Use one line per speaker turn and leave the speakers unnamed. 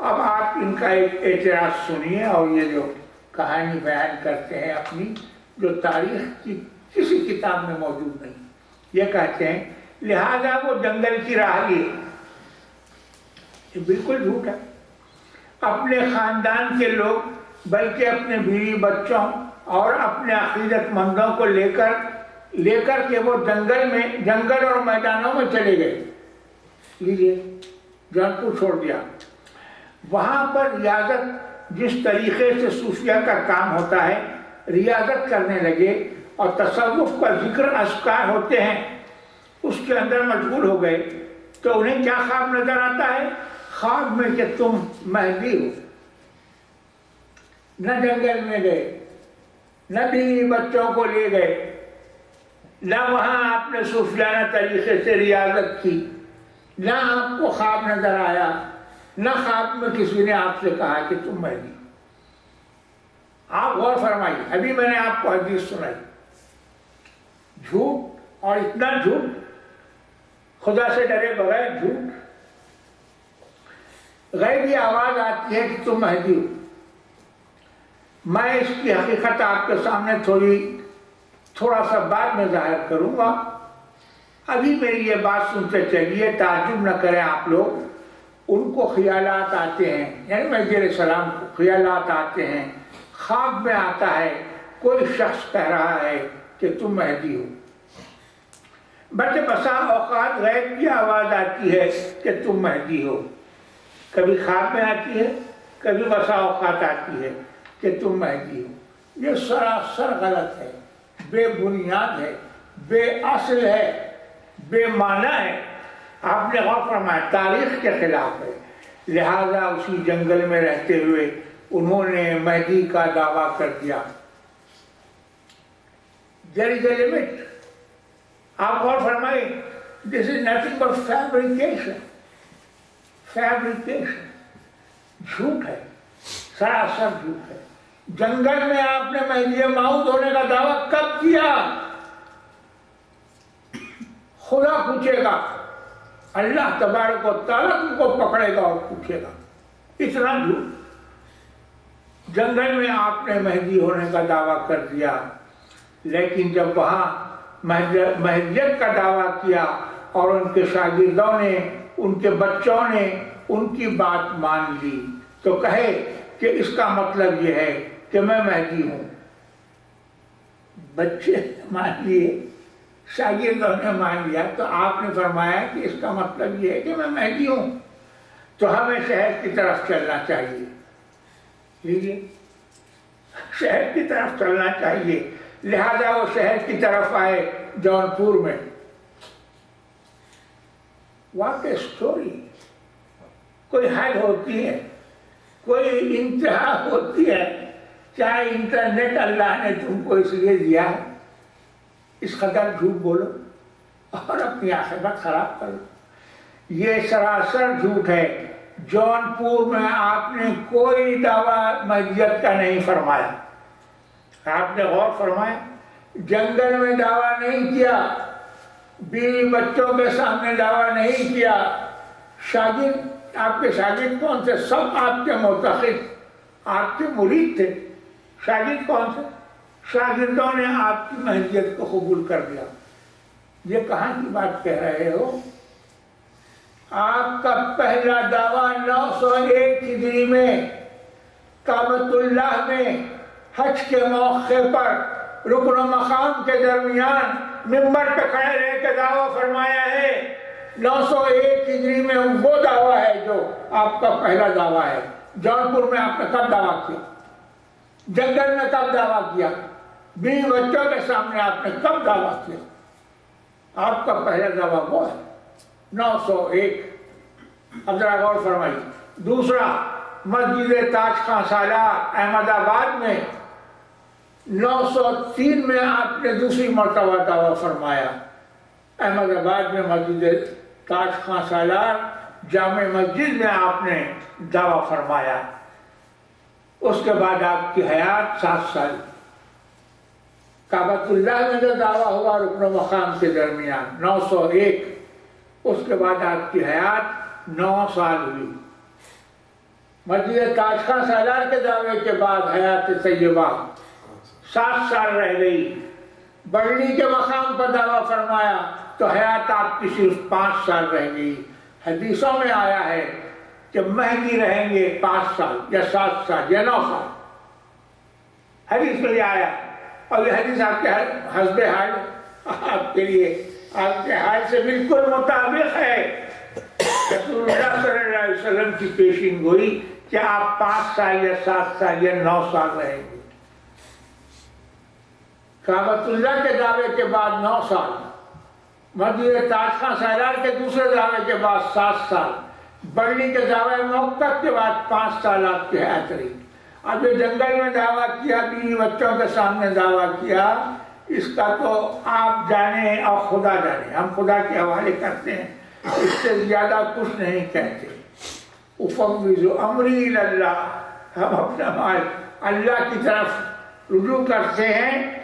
اب آپ ان کا ایک اعتراض سنیے اور یہ جو کہانی بیان کرتے ہیں اپنی، جو تاریخ کی کسی کتاب میں موجود نہیں. یہ کہتے ہیں لہذا وہ جنگل کی راہ لیے. یہ بالکل جھوٹ ہے. اپنے خاندان کے لوگ بلکہ اپنے بیوی بچوں اور اپنے عقیدت مندوں کو لے کر کے وہ جنگل اور میدانوں میں چلے گئے. لیجیے جونپور چھوڑ دیا. وہاں پر ریاضت جس طریقے سے صوفیہ کا کام ہوتا ہے ریاضت کرنے لگے اور تصوف کا ذکر اذکار ہوتے ہیں اس کے اندر مشغول ہو گئے. تو انہیں کیا خواب نظر آتا ہے؟ خواب میں کہ تم مہدی ہو. نہ جنگل میں گئے، نہ بیوی بچوں کو لے گئے، نہ وہاں آپ نے صوفیانہ طریقے سے ریاضت کی، نہ آپ کو خواب نظر آیا، نہ خواب میں کسی نے آپ سے کہا کہ تم مہدی. آپ غور فرمائیے، ابھی میں نے آپ کو حدیث سنائی. جھوٹ، اور اتنا جھوٹ، خدا سے ڈرے بغیر جھوٹ. غیبی آواز آتی ہے کہ تم مہدی ہو. میں اس کی حقیقت آپ کے سامنے تھوڑا سا بعد میں ظاہر کروں گا. ابھی میری یہ بات سنتے چلیے، تعجب نہ کریں آپ لوگ. ان کو خیالات آتے ہیں، یعنی مہدی علیہ السلام کو خیالات آتے ہیں، خواب میں آتا ہے کوئی شخص کہہ رہا ہے کہ تم مہدی ہو. بلکہ بسا اوقات غیب کی آواز آتی ہے کہ تم مہدی ہو. کبھی خواب میں آتی ہے، کبھی بسا اوقات آتی ہے کہ تم مہدی ہو. یہ سراسر غلط ہے، بے بنیاد ہے، بے اصل ہے، بے معنی ہے. آپ نے غور فرمایا تاریخ کے خلاف ہے. لہذا اسی جنگل میں رہتے ہوئے انہوں نے مہدی کا دعویٰ کر دیا. There is a limit. آپ غور فرمائیں، this is nothing but fabrication. جھوٹ ہے، سراسر جھوٹ ہے. جنگل میں آپ نے مہدی موعود ہونے کا دعویٰ کب کیا؟ خدا پوچھے گا، اللہ تبارک و تعالیٰ ان کو پکڑے گا اور پوچھے گا. اتنا جھوٹ. جنگل میں آپ نے مہدی ہونے کا دعویٰ کر دیا، لیکن جب وہاں مہدیت کا دعویٰ کیا اور ان کے شاگردوں نے، ان کے بچوں نے ان کی بات مان لی تو کہے کہ اس کا مطلب یہ ہے کہ میں مہدی ہوں. بچے مان لیے، شاگردوں نے مان لیا، تو آپ نے فرمایا کہ اس کا مطلب یہ ہے کہ میں مہدی ہوں. تو ہمیں شہر کی طرف چلنا چاہیے. لیجیے، شہر کی طرف چلنا چاہیے. لہذا وہ شہر کی طرف آئے جونپور میں. What a story. کوئی حد ہوتی ہے، کوئی انتہا ہوتی ہے. چاہے انٹرنیٹ اللہ نے تم کو اس لیے دیا ہے اس قدر جھوٹ بولو اور اپنی عاقبت خراب کرو. یہ سراسر جھوٹ ہے. جونپور میں آپ نے کوئی دعویٰ مہدیت کا نہیں فرمایا. آپ نے غور فرمایا، جنگل میں دعویٰ نہیں کیا، بیوی بچوں کے سامنے دعویٰ نہیں کیا. شاگرد، آپ کے شاگرد کون تھے؟ سب آپ کے معتقد، آپ کے مرید تھے. شاگرد کون تھے؟ شاگردوں نے آپ کی مہدیت کو قبول کر لیا. یہ کہاں کی بات کہہ رہے ہو؟ آپ کا پہلا دعویٰ 901 ہجری میں کعبۃ اللہ میں حج کے موقع پر رکن و مقام کے درمیان ممبر پہ کھڑے رہ کے دعویٰ فرمایا ہے. 901 ہجری میں وہ دعویٰ ہے جو آپ کا پہلا دعویٰ ہے. جونپور میں آپ نے کب دعویٰ کیا؟ جنگل میں کب دعویٰ کیا؟ بیوی بچوں کے سامنے آپ نے کب دعویٰ کیا؟ آپ کا پہلا دعویٰ وہ ہے 901. اب ذرا غور فرمائیے. دوسرا، مسجد تاج خاں سالار احمد آباد میں 903 میں آپ نے دوسری مرتبہ دعویٰ فرمایا. احمد آباد میں مسجد تاج خاں سالار جامع مسجد میں آپ نے دعویٰ فرمایا. اس کے بعد آپ کی حیات 7 سال. کعبۃ اللہ میں جو دعویٰ ہوا رکن و مقام کے درمیان 901، اس کے بعد آپ کی حیات 9 سال ہوئی. مسجد تاج خان سالار کے دعوے کے بعد حیات طیبہ 7 سال رہ گئی، بڑھنی کے مقام پر دعویٰ فرمایا تو حیات آپ کی صرف 5 سال رہ گئی۔ حدیثوں میں آیا ہے کہ مہدی رہیں گے 5 سال یا 7 سال یا 9 سال، حدیث میں یہ آیا، اور یہ حدیث آپ کے حسب حال آپ کے لیے آپ کے حال سے بالکل مطابق ہے۔ رسول اللہ صلی اللہ علیہ وسلم کی پیشین گوئی کہ آپ 5 سال یا 7 سال یا 9 سال رہیں گے۔ کعبۃ اللہ کے دعوے کے بعد 9 سال، مسجد تاج خان سالار کے دوسرے دعوے کے بعد 7 سال، بڑھنی کے دعوے موقت کے بعد 5 سال آپ کی حیات رہی۔ اب جو جنگل میں دعویٰ کیا، بیوی بچوں کے سامنے دعویٰ کیا، اس کا تو آپ جانیں اور خدا جانے، ہم خدا کے حوالے کرتے ہیں، اس سے زیادہ کچھ نہیں کہتے۔ افوض امری الی اللہ، ہم اپنا مال اللہ کی طرف رجوع کرتے ہیں۔